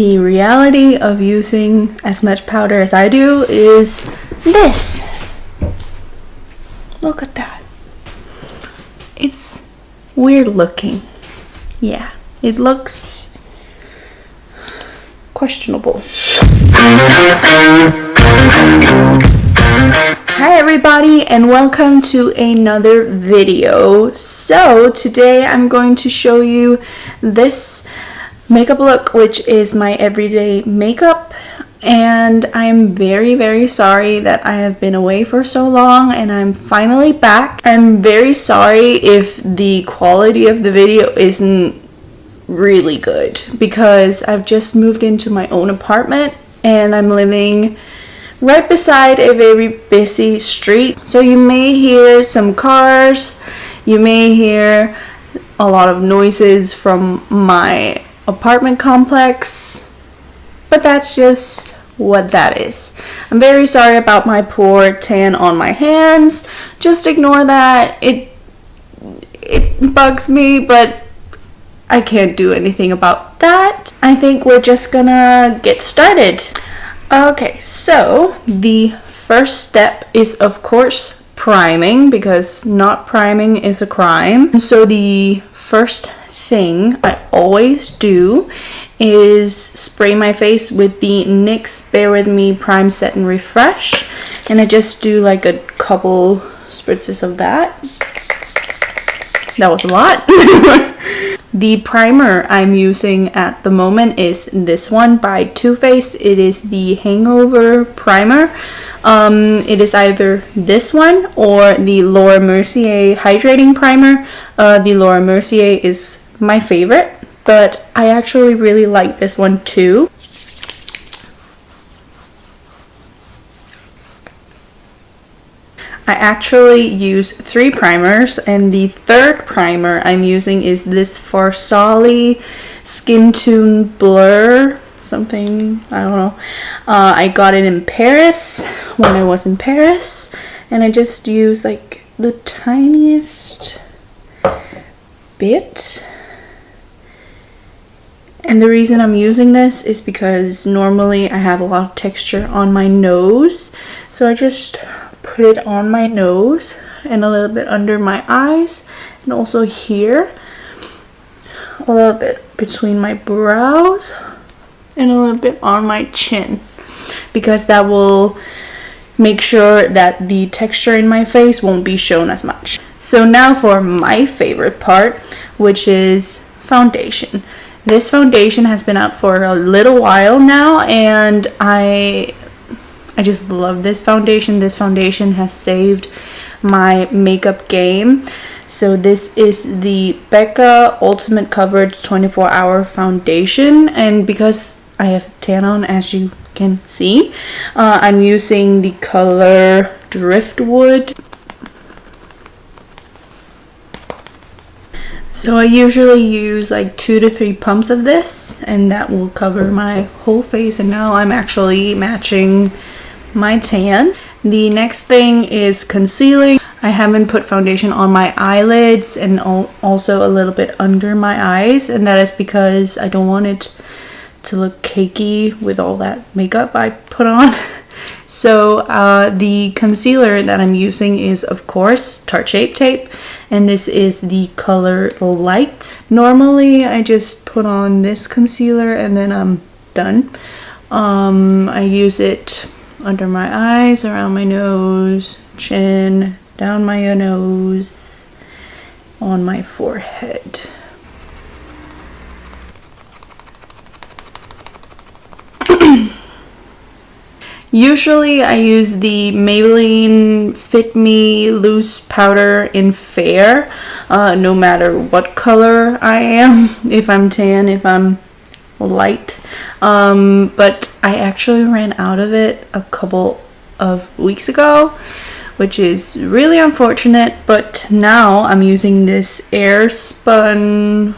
The reality of using as much powder as I do is this. Look at that. It's weird looking. Yeah, it looks questionable. Hi everybody and welcome to another video. So today I'm going to show you this makeup look, which is my everyday makeup, and I'm very sorry that I have been away for so long and I'm finally back. I'm very sorry if the quality of the video isn't really good because I've just moved into my own apartment and I'm living right beside a very busy street, so you may hear some cars, you may hear a lot of noises from my apartment complex, but that's just what that is. I'm very sorry about my poor tan on my hands. Just ignore that. It bugs me, but I can't do anything about that. I think we're just gonna get started. Okay, so the first step is of course priming, because not priming is a crime. So the first thing I always do is spray my face with the NYX Bear With Me Prime Set and Refresh, and I just do like a couple spritzes of that. That was a lot. The primer I'm using at the moment is this one by Too Faced. It is the Hangover Primer. It is either this one or the Laura Mercier Hydrating Primer. The Laura Mercier is my favorite, but I actually really like this one too. I actually use 3 primers, and the third primer I'm using is this Farsali Skin Tune Blur something, I don't know. I got it in Paris when I was in Paris, and I just use like the tiniest bit. And the reason I'm using this is because normally I have a lot of texture on my nose, so I just put it on my nose and a little bit under my eyes, and also here, a little bit between my brows, and a little bit on my chin, because that will make sure that the texture in my face won't be shown as much. So now for my favorite part, which is foundation. This foundation has been out for a little while now, and I just love this foundation. This foundation has saved my makeup game. So this is the Becca Ultimate Coverage 24-Hour Foundation, and because I have tan on, as you can see, I'm using the color Driftwood. So I usually use like 2 to 3 pumps of this, and that will cover my whole face, and now I'm actually matching my tan. The next thing is concealing. I haven't put foundation on my eyelids and also a little bit under my eyes, and that is because I don't want it to look cakey with all that makeup I put on. So the concealer that I'm using is of course Tarte Shape Tape, and this is the color Light. Normally I just put on this concealer and then I'm done. I use it under my eyes, around my nose, chin, down my nose, on my forehead. Usually I use the Maybelline Fit Me Loose Powder in Fair, no matter what color I am, if I'm tan, if I'm light, but I actually ran out of it a couple of weeks ago, which is really unfortunate, but now I'm using this Airspun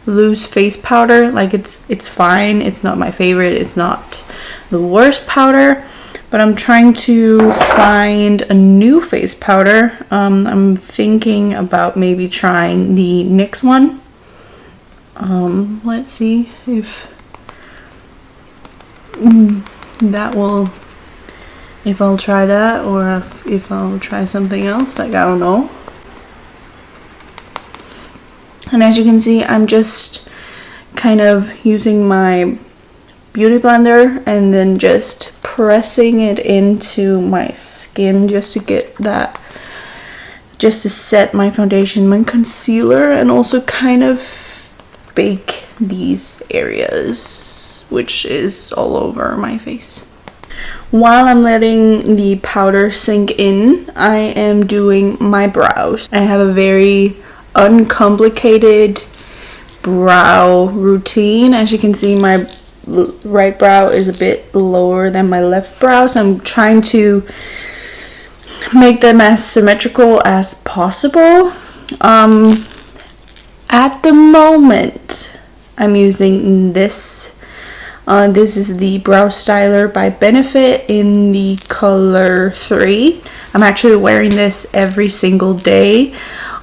loose face powder. Like it's fine, it's not my favorite, it's not the worst powder, but I'm trying to find a new face powder. I'm thinking about maybe trying the NYX one. Let's see if that will, if I'll try that or if I'll try something else, like I don't know. And as you can see, I'm just kind of using my beauty blender and then just pressing it into my skin just to get that, just to set my foundation, my concealer, and also kind of bake these areas, which is all over my face. While I'm letting the powder sink in, I am doing my brows. I have a very uncomplicated brow routine. As you can see, my right brow is a bit lower than my left brow, so I'm trying to make them as symmetrical as possible. At the moment, I'm using this. This is the Brow Styler by Benefit in the color 3. I'm actually wearing this every single day.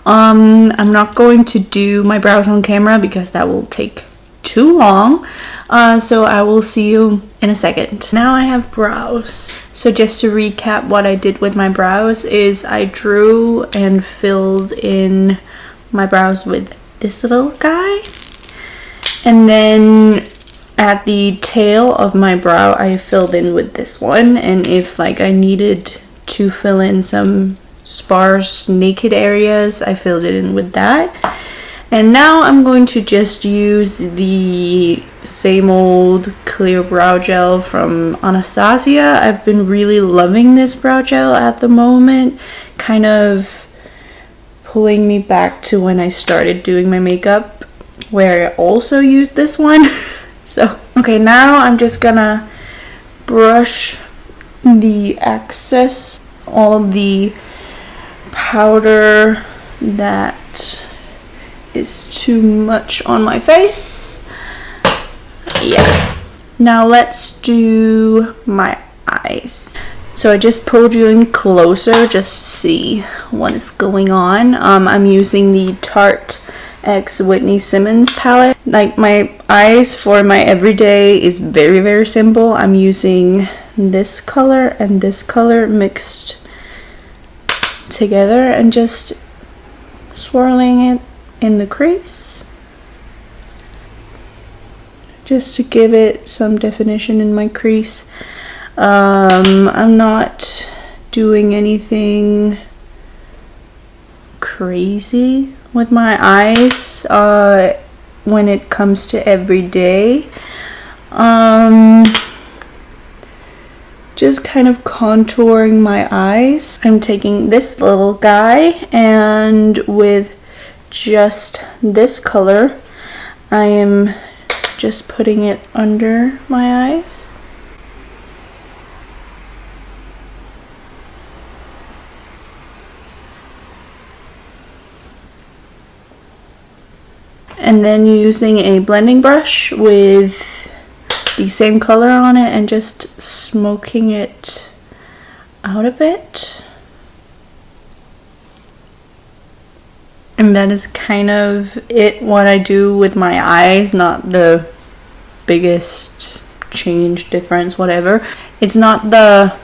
I'm not going to do my brows on camera because that will take too long. So I will see you in a second. Now I have brows. So just to recap, what I did with my brows is I drew and filled in my brows with this little guy. And then at the tail of my brow, I filled in with this one. And if like I needed to fill in some sparse naked areas, I filled it in with that. And now I'm going to just use the same old clear brow gel from Anastasia. I've been really loving this brow gel at the moment, kind of pulling me back to when I started doing my makeup, where I also used this one. So okay, now I'm just gonna brush the excess, all of the powder that is too much on my face. Yeah. Now let's do my eyes. So I just pulled you in closer just to see what is going on. I'm using the Tarte X Whitney Simmons palette. Like, my eyes for my everyday is very, very simple. I'm using this color and this color mixed together and just swirling it in the crease just to give it some definition in my crease. I'm not doing anything crazy with my eyes when it comes to everyday. Just kind of contouring my eyes. I'm taking this little guy and with just this color, I am just putting it under my eyes. And then using a blending brush with the same color on it and just smoking it out a bit. And that is kind of it, what I do with my eyes. Not the biggest change, difference, whatever. It's not the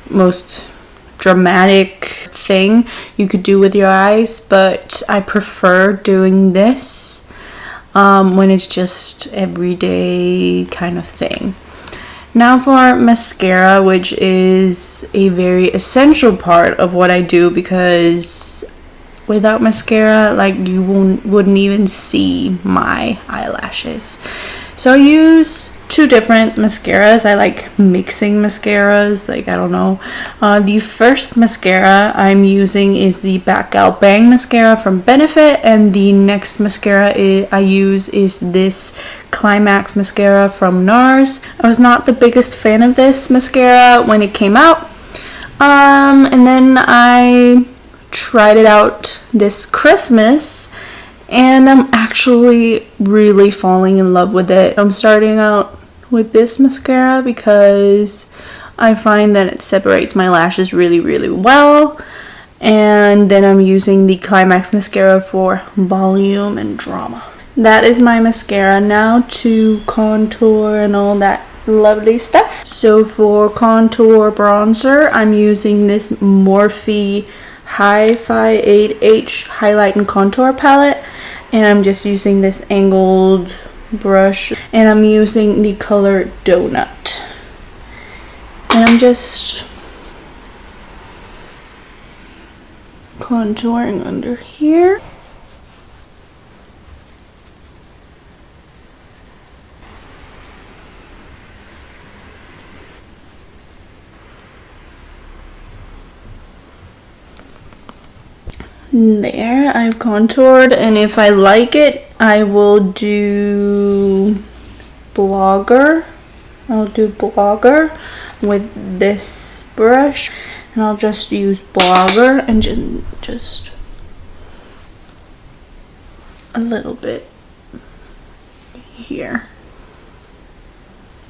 most dramatic thing you could do with your eyes, but I prefer doing this when it's just everyday kind of thing. Now for mascara, which is a very essential part of what I do, because without mascara, like, you wouldn't even see my eyelashes. So I use two different mascaras. I like mixing mascaras, like, I don't know. The first mascara I'm using is the Back Out Bang mascara from Benefit, and the next mascara I use is this Climax mascara from NARS. I was not the biggest fan of this mascara when it came out, and then I tried it out this Christmas, and I'm actually really falling in love with it. I'm starting out with this mascara because I find that it separates my lashes really, really well. And then I'm using the Climax mascara for volume and drama. that is my mascara. Now to contour and all that lovely stuff. So for contour bronzer, I'm using this Morphe Hi-Fi 8H highlight and contour palette, and I'm just using this angled brush, and I'm using the color Donut, and I'm just contouring under here. There, I've contoured, and if I like it, I will do Blogger. I'll do Blogger with this brush, and I'll just use Blogger and just a little bit here,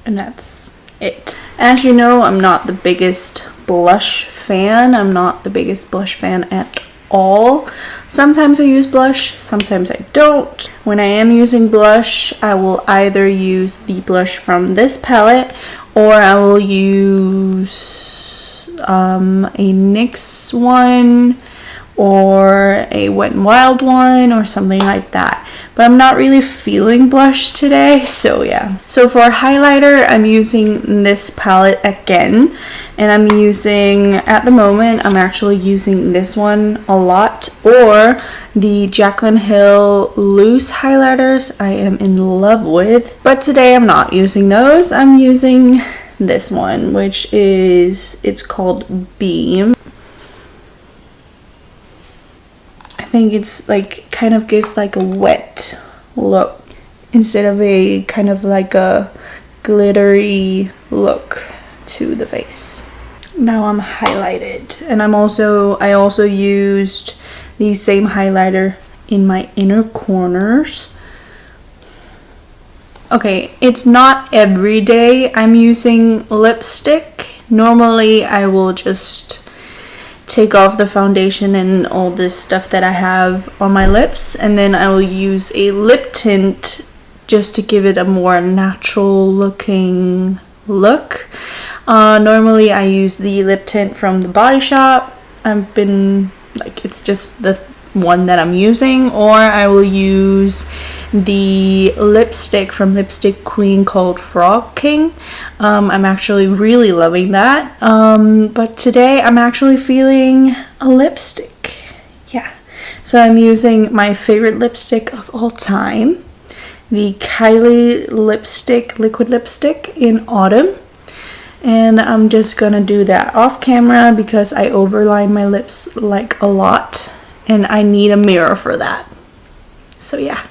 and that's it. As you know, I'm not the biggest blush fan. I'm not the biggest blush fan at all. Sometimes I use blush, sometimes I don't. When I am using blush, I will either use the blush from this palette, or I will use a NYX one, or a Wet n Wild one, or something like that. But I'm not really feeling blush today, so yeah. So for highlighter, I'm using this palette again, and I'm using, at the moment, I'm actually using this one a lot, or the Jaclyn Hill loose highlighters I am in love with. But today I'm not using those. I'm using this one, which is, it's called Beam. I think it's like, kind of gives like a wet look instead of a kind of like a glittery look to the face. Now I'm highlighted, and I also used the same highlighter in my inner corners. Okay, it's not every day I'm using lipstick. Normally I will just take off the foundation and all this stuff that I have on my lips, and then I will use a lip tint just to give it a more natural looking look. Normally I use the lip tint from the Body Shop. I've been like, it's just the one that I'm using, or I will use the lipstick from Lipstick Queen called Frog King. I'm actually really loving that, but today I'm actually feeling a lipstick. Yeah, so I'm using my favorite lipstick of all time, the Kylie lipstick, liquid lipstick in Autumn, and I'm just gonna do that off camera because I overline my lips like a lot, and I need a mirror for that. So yeah,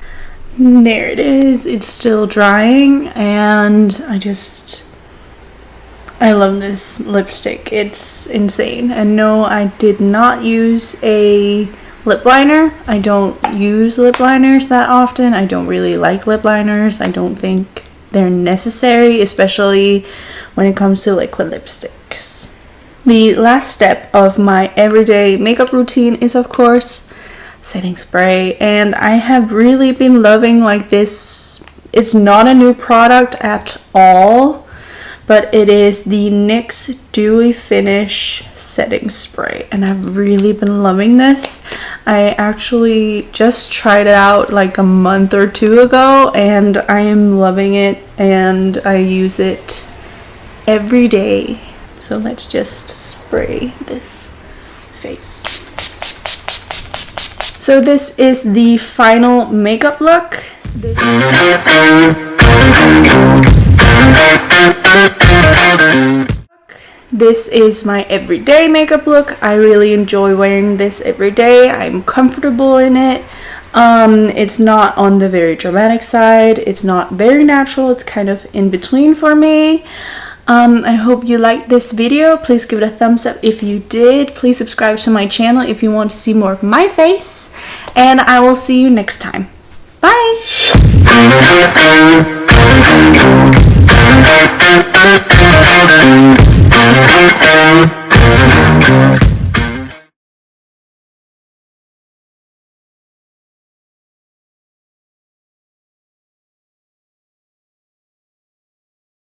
there it is. It's still drying, and I love this lipstick. It's insane. And no, I did not use a lip liner. I don't use lip liners that often. I don't really like lip liners. I don't think they're necessary, especially when it comes to liquid lipsticks. The last step of my everyday makeup routine is, of course, setting spray, and I have really been loving like this. It's not a new product at all, but it is the NYX Dewy Finish setting spray, and I've really been loving this. I actually just tried it out like a month or two ago, and I am loving it, and I use it every day. So let's just spray this face. So this is the final makeup look. This is my everyday makeup look. I really enjoy wearing this every day. I'm comfortable in it. It's not on the very dramatic side. It's not very natural. It's kind of in between for me. I hope you liked this video. Please give it a thumbs up if you did. Please subscribe to my channel if you want to see more of my face. And I will see you next time. Bye!